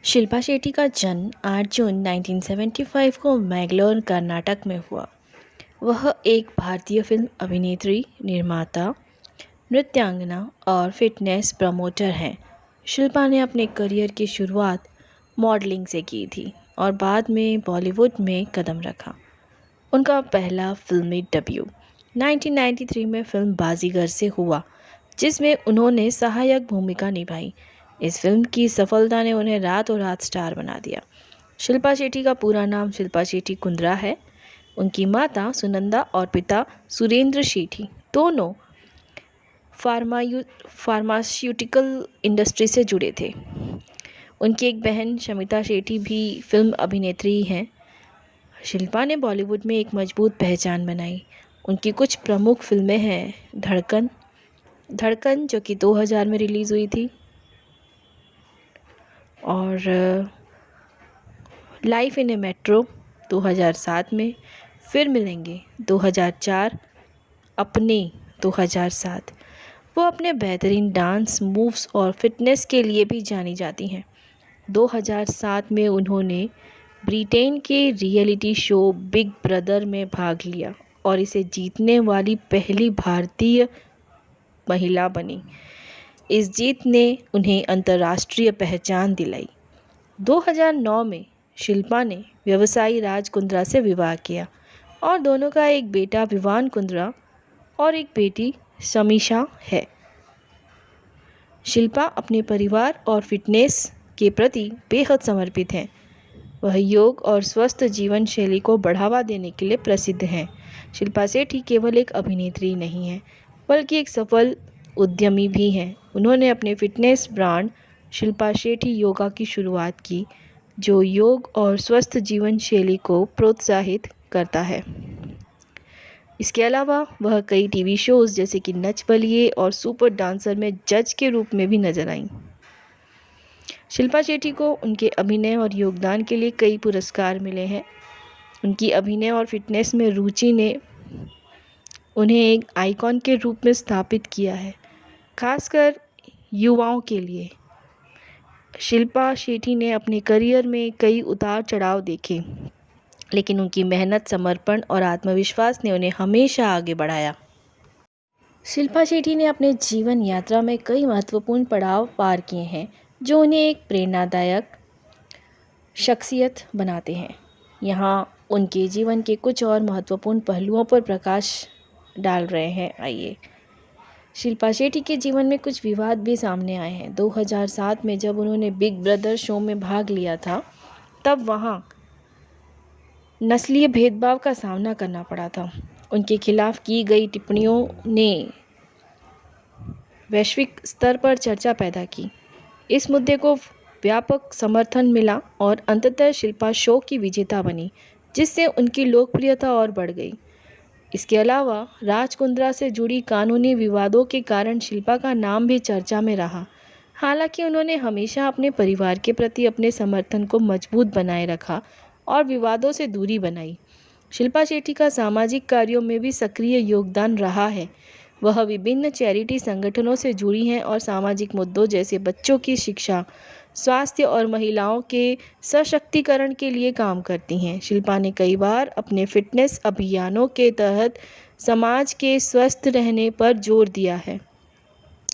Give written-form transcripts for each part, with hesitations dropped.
शिल्पा शेट्टी का जन्म 8 जून 1975 को मैंगलोर, कर्नाटक में हुआ। वह एक भारतीय फिल्म अभिनेत्री, निर्माता, नृत्यांगना और फिटनेस प्रमोटर हैं। शिल्पा ने अपने करियर की शुरुआत मॉडलिंग से की थी और बाद में बॉलीवुड में कदम रखा। उनका पहला फिल्मी डेब्यू 1993 में फिल्म बाजीगर से हुआ, जिसमें उन्होंने सहायक भूमिका निभाई। इस फिल्म की सफलता ने उन्हें रातों रात स्टार बना दिया। शिल्पा शेट्टी का पूरा नाम शिल्पा शेट्टी कुंद्रा है। उनकी माता सुनंदा और पिता सुरेंद्र शेट्टी दोनों फार्मास्यूटिकल इंडस्ट्री से जुड़े थे। उनकी एक बहन शमिता शेट्टी भी फिल्म अभिनेत्री हैं। शिल्पा ने बॉलीवुड में एक मजबूत पहचान बनाई। उनकी कुछ प्रमुख फिल्में हैं धड़कन धड़कन जो कि 2000 में रिलीज़ हुई थी, और लाइफ इन ए मेट्रो 2007 में, फिर मिलेंगे 2004, अपने 2007। वो अपने बेहतरीन डांस मूव्स और फिटनेस के लिए भी जानी जाती हैं। 2007 में उन्होंने ब्रिटेन के रियलिटी शो बिग ब्रदर में भाग लिया और इसे जीतने वाली पहली भारतीय महिला बनी। इस जीत ने उन्हें अंतर्राष्ट्रीय पहचान दिलाई। 2009 में शिल्पा ने व्यवसायी राज कुंद्रा से विवाह किया और दोनों का एक बेटा विवान कुंद्रा और एक बेटी समीक्षा है। शिल्पा अपने परिवार और फिटनेस के प्रति बेहद समर्पित हैं। वह योग और स्वस्थ जीवन शैली को बढ़ावा देने के लिए प्रसिद्ध हैं। शिल्पा शेट्टी केवल एक अभिनेत्री नहीं है, बल्कि एक सफल उद्यमी भी हैं। उन्होंने अपने फिटनेस ब्रांड शिल्पा शेट्टी योगा की शुरुआत की, जो योग और स्वस्थ जीवन शैली को प्रोत्साहित करता है। इसके अलावा वह कई टीवी शोज़ जैसे कि नच बलिए और सुपर डांसर में जज के रूप में भी नजर आईं। शिल्पा शेट्टी को उनके अभिनय और योगदान के लिए कई पुरस्कार मिले हैं। उनकी अभिनय और फिटनेस में रुचि ने उन्हें एक आइकॉन के रूप में स्थापित किया है, खासकर युवाओं के लिए। शिल्पा शेट्टी ने अपने करियर में कई उतार चढ़ाव देखे, लेकिन उनकी मेहनत, समर्पण और आत्मविश्वास ने उन्हें हमेशा आगे बढ़ाया। शिल्पा शेट्टी ने अपने जीवन यात्रा में कई महत्वपूर्ण पड़ाव पार किए हैं, जो उन्हें एक प्रेरणादायक शख्सियत बनाते हैं। यहाँ उनके जीवन के कुछ और महत्वपूर्ण पहलुओं पर प्रकाश डाल रहे हैं। आइए, शिल्पा शेट्टी के जीवन में कुछ विवाद भी सामने आए हैं। 2007 में जब उन्होंने बिग ब्रदर शो में भाग लिया था, तब वहाँ नस्लीय भेदभाव का सामना करना पड़ा था। उनके खिलाफ की गई टिप्पणियों ने वैश्विक स्तर पर चर्चा पैदा की। इस मुद्दे को व्यापक समर्थन मिला और अंततः शिल्पा शो की विजेता बनी, जिससे उनकी लोकप्रियता और बढ़ गई। इसके अलावा राज कुंद्रा से जुड़ी कानूनी विवादों के कारण शिल्पा का नाम भी चर्चा में रहा। हालांकि उन्होंने हमेशा अपने परिवार के प्रति अपने समर्थन को मजबूत बनाए रखा और विवादों से दूरी बनाई। शिल्पा शेट्टी का सामाजिक कार्यों में भी सक्रिय योगदान रहा है। वह विभिन्न चैरिटी संगठनों से जुड़ी हैं और सामाजिक मुद्दों जैसे बच्चों की शिक्षा, स्वास्थ्य और महिलाओं के सशक्तिकरण के लिए काम करती हैं। शिल्पा ने कई बार अपने फिटनेस अभियानों के तहत समाज के स्वस्थ रहने पर जोर दिया है।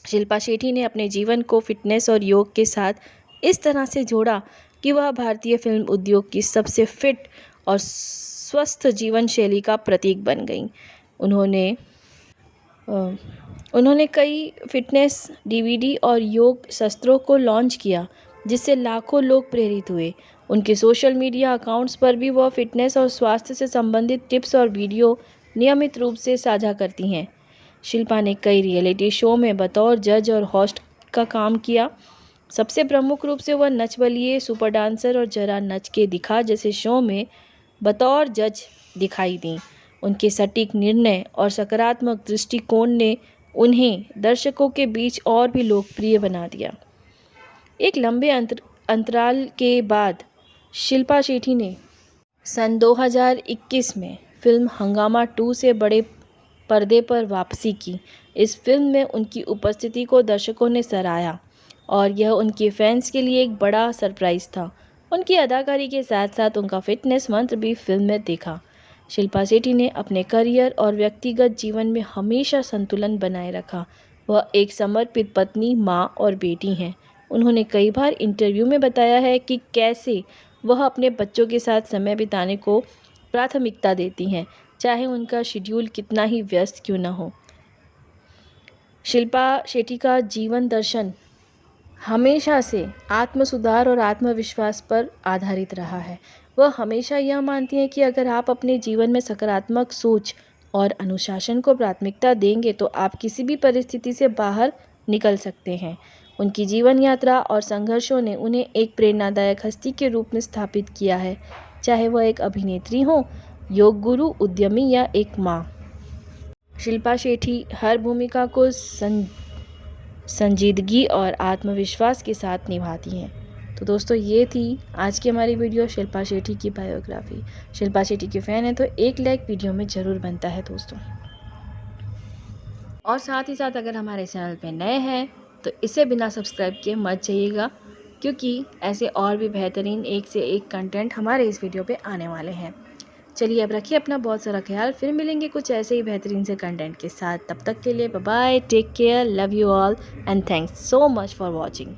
शिल्पा शेट्टी ने अपने जीवन को फिटनेस और योग के साथ इस तरह से जोड़ा कि वह भारतीय फिल्म उद्योग की सबसे फिट और स्वस्थ जीवन शैली का प्रतीक बन गईं। उन्होंने कई फिटनेस डीवीडी और योग शस्त्रों को लॉन्च किया, जिससे लाखों लोग प्रेरित हुए। उनके सोशल मीडिया अकाउंट्स पर भी वह फिटनेस और स्वास्थ्य से संबंधित टिप्स और वीडियो नियमित रूप से साझा करती हैं। शिल्पा ने कई रियलिटी शो में बतौर जज और होस्ट का काम किया। सबसे प्रमुख रूप से वह नच बलिए, सुपर डांसर और जरा नच के दिखा जैसे शो में बतौर जज दिखाई दी। उनके सटीक निर्णय और सकारात्मक दृष्टिकोण ने उन्हें दर्शकों के बीच और भी लोकप्रिय बना दिया। एक लंबे अंतराल के बाद शिल्पा शेट्टी ने सन 2021 में फिल्म हंगामा 2 से बड़े पर्दे पर वापसी की। इस फिल्म में उनकी उपस्थिति को दर्शकों ने सराहा और यह उनके फैंस के लिए एक बड़ा सरप्राइज़ था। उनकी अदाकारी के साथ साथ उनका फिटनेस मंत्र भी फिल्म में देखा। शिल्पा शेट्टी ने अपने करियर और व्यक्तिगत जीवन में हमेशा संतुलन बनाए रखा। वह एक समर्पित पत्नी, माँ और बेटी हैं। उन्होंने कई बार इंटरव्यू में बताया है कि कैसे वह अपने बच्चों के साथ समय बिताने को प्राथमिकता देती हैं, चाहे उनका शेड्यूल कितना ही व्यस्त क्यों न हो। शिल्पा शेट्टी का जीवन दर्शन हमेशा से आत्म सुधार और आत्मविश्वास पर आधारित रहा है। वह हमेशा यह मानती हैं कि अगर आप अपने जीवन में सकारात्मक सोच और अनुशासन को प्राथमिकता देंगे तो आप किसी भी परिस्थिति से बाहर निकल सकते हैं। उनकी जीवन यात्रा और संघर्षों ने उन्हें एक प्रेरणादायक हस्ती के रूप में स्थापित किया है, चाहे वह एक अभिनेत्री हो, योग गुरु, उद्यमी या एक माँ। शिल्पा शेट्टी हर भूमिका को संजीदगी और आत्मविश्वास के साथ निभाती हैं। तो दोस्तों, ये थी आज की हमारी वीडियो शिल्पा शेट्टी की बायोग्राफी। शिल्पा शेट्टी के फ़ैन हैं तो एक लाइक वीडियो में ज़रूर बनता है दोस्तों। और साथ ही साथ अगर हमारे चैनल पे नए हैं तो इसे बिना सब्सक्राइब किए मत जाइएगा, क्योंकि ऐसे और भी बेहतरीन एक से एक कंटेंट हमारे इस वीडियो पे आने वाले हैं। चलिए, अब रखिए अपना बहुत सारा ख्याल। फिर मिलेंगे कुछ ऐसे ही बेहतरीन से कंटेंट के साथ। तब तक के लिए bye bye, take care, love you all and thanks so much for watching.